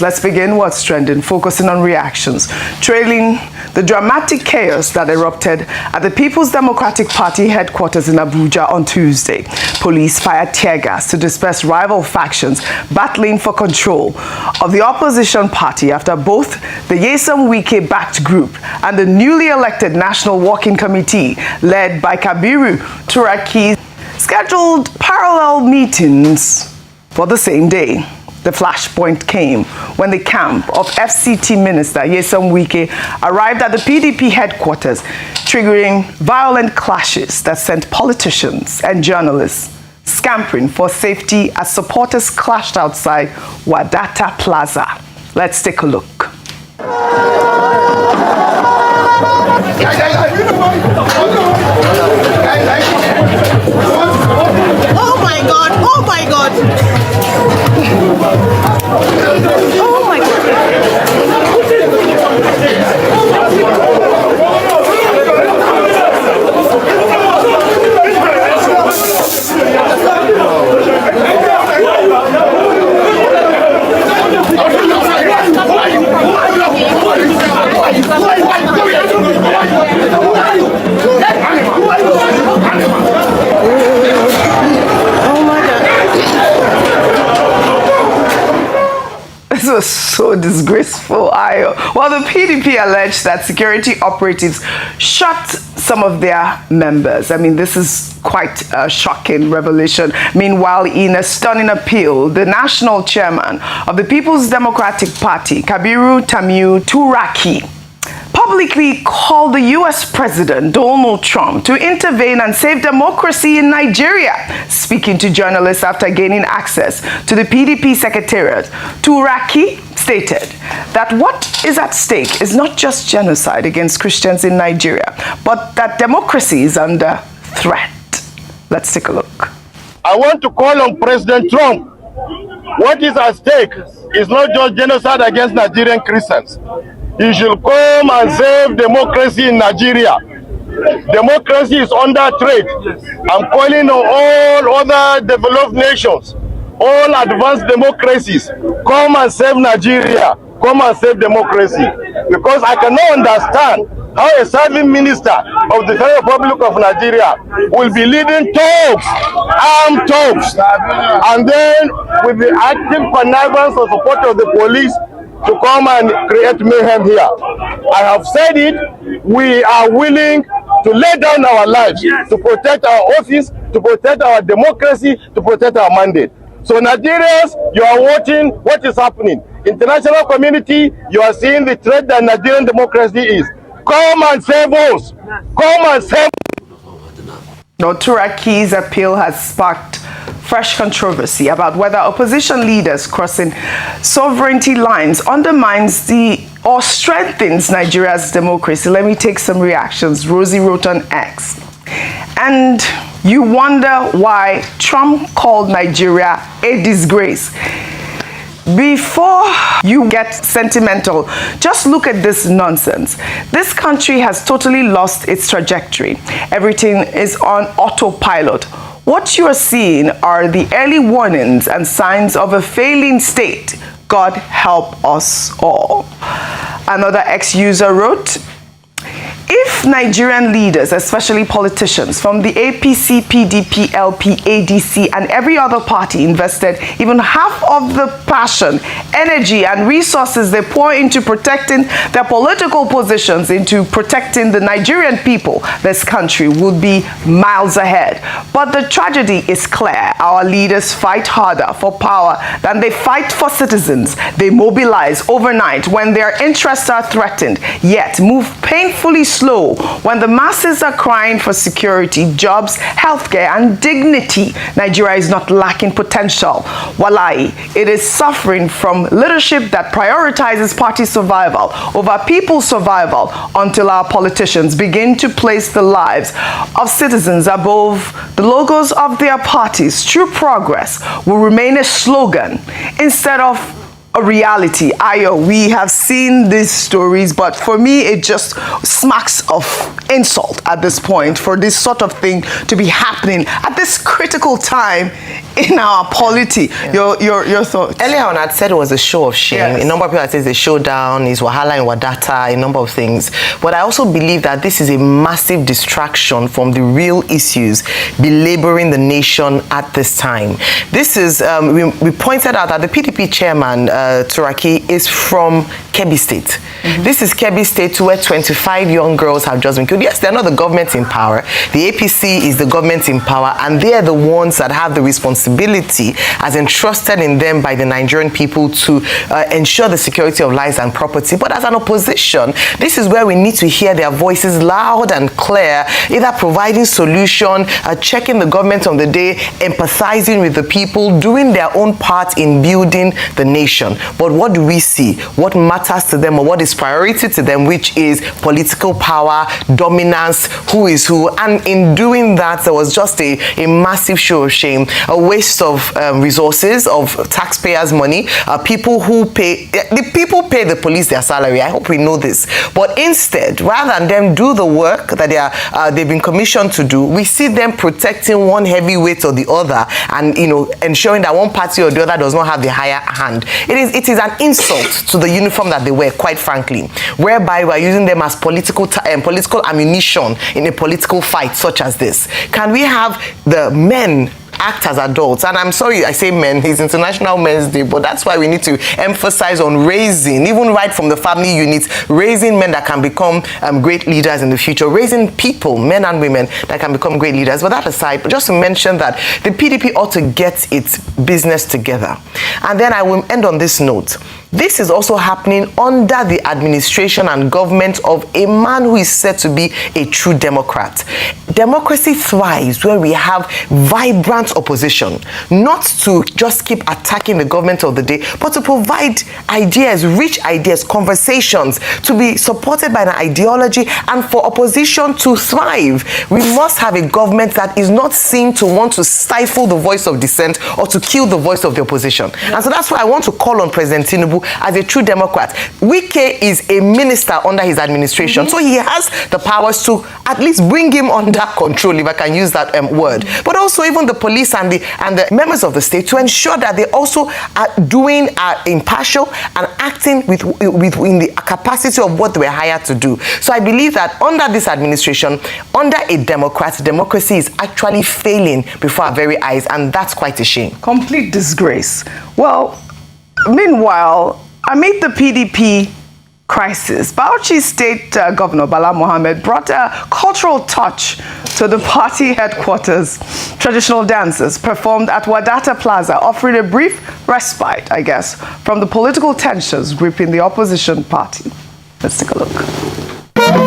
Let's begin what's trending, focusing on reactions, trailing the dramatic chaos that erupted at the People's Democratic Party headquarters in Abuja on Tuesday. Police fired tear gas to disperse rival factions battling for control of the opposition party after both the Wike-backed group and the newly elected National Working Committee, led by Kabiru Turaki, scheduled parallel meetings for the same day. The flashpoint came when the camp of FCT Minister Wike arrived at the PDP headquarters, triggering violent clashes that sent politicians and journalists scampering for safety as supporters clashed outside Wadata Plaza. Let's take a look. Oh my God! Oh my God! Oh my God! This was so disgraceful. Well, the PDP alleged that security operatives shot some of their members. I mean, this is quite a shocking revelation. Meanwhile, in a stunning appeal, the national chairman of the People's Democratic Party, Kabiru Turaki, publicly called the U.S. President Donald Trump to intervene and save democracy in Nigeria. Speaking to journalists after gaining access to the PDP secretariat, Turaki stated that what is at stake is not just genocide against Christians in Nigeria, but that democracy is under threat. Let's take a look. I want to call on President Trump. What is at stake is not just genocide against Nigerian Christians. He should come and save democracy in Nigeria. Democracy is under threat. I'm calling on all other developed nations, all advanced democracies, come and save Nigeria, come and save democracy. Because I cannot understand how a serving minister of the Federal Republic of Nigeria will be leading talks, armed talks, and then with the active connivance or support of the police to come and create mayhem here. I have said it, we are willing to lay down our lives to protect our office, to protect our democracy, to protect our mandate. So Nigerians, you are watching what is happening. International community, you are seeing the threat that Nigerian democracy is. Come and save us. Come and save us. Now, Turaki's appeal has sparked fresh controversy about whether opposition leaders crossing sovereignty lines undermines or strengthens Nigeria's democracy. Let me take some reactions. Rosie wrote on X. And you wonder why Trump called Nigeria a disgrace. Before you get sentimental, just look at this nonsense. This country has totally lost its trajectory. Everything is on autopilot. What you are seeing are the early warnings and signs of a failing state. God help us all. Another ex-user wrote, if Nigerian leaders, especially politicians from the APC, PDP, LP, ADC, and every other party invested even half of the passion, energy, and resources they pour into protecting their political positions, into protecting the Nigerian people, this country would be miles ahead. But the tragedy is clear. Our leaders fight harder for power than they fight for citizens. They mobilize overnight when their interests are threatened, yet move painfully slow when the masses are crying for security, jobs, healthcare, and dignity. Nigeria is not lacking potential. Wallahi, it is suffering from leadership that prioritizes party survival over people's survival until our politicians begin to place the lives of citizens above the logos of their parties. True progress will remain a slogan instead of a reality. Ayo, we have seen these stories, but for me, it just smacks of insult at this point for this sort of thing to be happening at this critical time in our polity. Your thoughts? Earlier on, I'd said it was a show of shame. Yes. A number of people had said it's a showdown, it's Wahala and Wadata, a number of things. But I also believe that this is a massive distraction from the real issues belaboring the nation at this time. This is, we pointed out that the PDP chairman, Turaki, is from Kebbi State. This is Kebbi State, where 25 young girls have just been killed. Yes, they're not the government in power. The APC is the government in power, and they're the ones that have the responsibility as entrusted in them by the Nigerian people to ensure the security of lives and property. But as an opposition, this is where we need to hear their voices loud and clear, either providing solution, checking the government on the day, empathizing with the people, doing their own part in building the nation. But what do we see? What matters to them, or what is priority to them, which is political power, dominance, who is who. And in doing that, there was just a massive show of shame, a waste of resources, of taxpayers' money. People pay the police their salary. I hope we know this. But instead, rather than them do the work that they've been commissioned to do, we see them protecting one heavyweight or the other, and ensuring that one party or the other does not have the higher hand. It is an insult to the uniform that they wear, quite frankly, whereby we're using them as political ammunition in a political fight such as this. Can we have the men act as adults? And I'm sorry I say men, it's International Men's Day, but that's why we need to emphasize on raising, even right from the family units, raising men that can become great leaders in the future, raising people, men and women, that can become great leaders. But that aside, just to mention that the PDP ought to get its business together. And then I will end on this note. This is also happening under the administration and government of a man who is said to be a true Democrat. Democracy thrives where we have vibrant opposition, not to just keep attacking the government of the day, but to provide ideas, rich ideas, conversations, to be supported by an ideology, and for opposition to thrive. We must have a government that is not seen to want to stifle the voice of dissent or to kill the voice of the opposition. And so that's why I want to call on President Tinubu as a true Democrat. Wike is a minister under his administration, so he has the powers to at least bring him under control, if I can use that word. But also even the police and the members of the state, to ensure that they also are doing impartial and acting within the capacity of what they were hired to do. So I believe that under this administration, under a Democrat, democracy is actually failing before our very eyes, and that's quite a shame. Complete disgrace. Well, meanwhile, amid the PDP crisis, Bauchi State Governor Bala Mohammed brought a cultural touch to the party headquarters. Traditional dances performed at Wadata Plaza, offering a brief respite, I guess, from the political tensions gripping the opposition party. Let's take a look.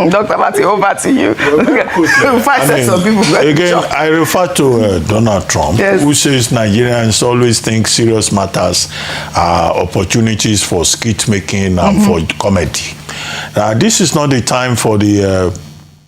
Dr. Mati, over to you. I refer to Donald Trump, yes, who says Nigerians always think serious matters are opportunities for skit making and for comedy. This is not the time for the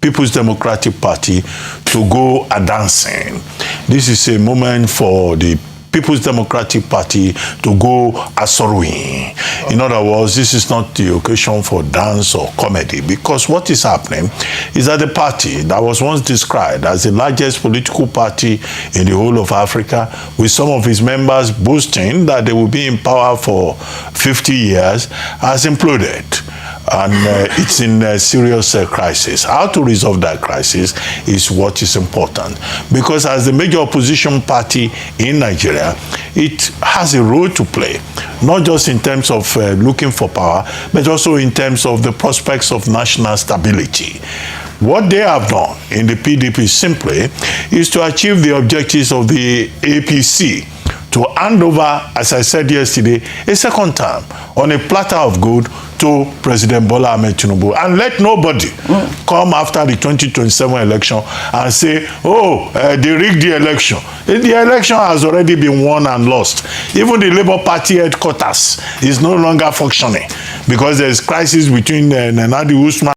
People's Democratic Party to go a-dancing. This is a moment for the People's Democratic Party to go a-sorrowing. In other words, this is not the occasion for dance or comedy, because what is happening is that the party that was once described as the largest political party in the whole of Africa, with some of its members boasting that they will be in power for 50 years, has imploded. And it's in a serious crisis. How to resolve that crisis is what is important. Because as the major opposition party in Nigeria, it has a role to play, not just in terms of looking for power, but also in terms of the prospects of national stability. What they have done in the PDP simply is to achieve the objectives of the APC, to hand over, as I said yesterday, a second term on a platter of gold to President Bola Ahmed Tinubu. And let nobody come after the 2027 election and say, oh, they rigged the election. The election has already been won and lost. Even the Labour Party headquarters is no longer functioning because there is crisis between Nadi Usman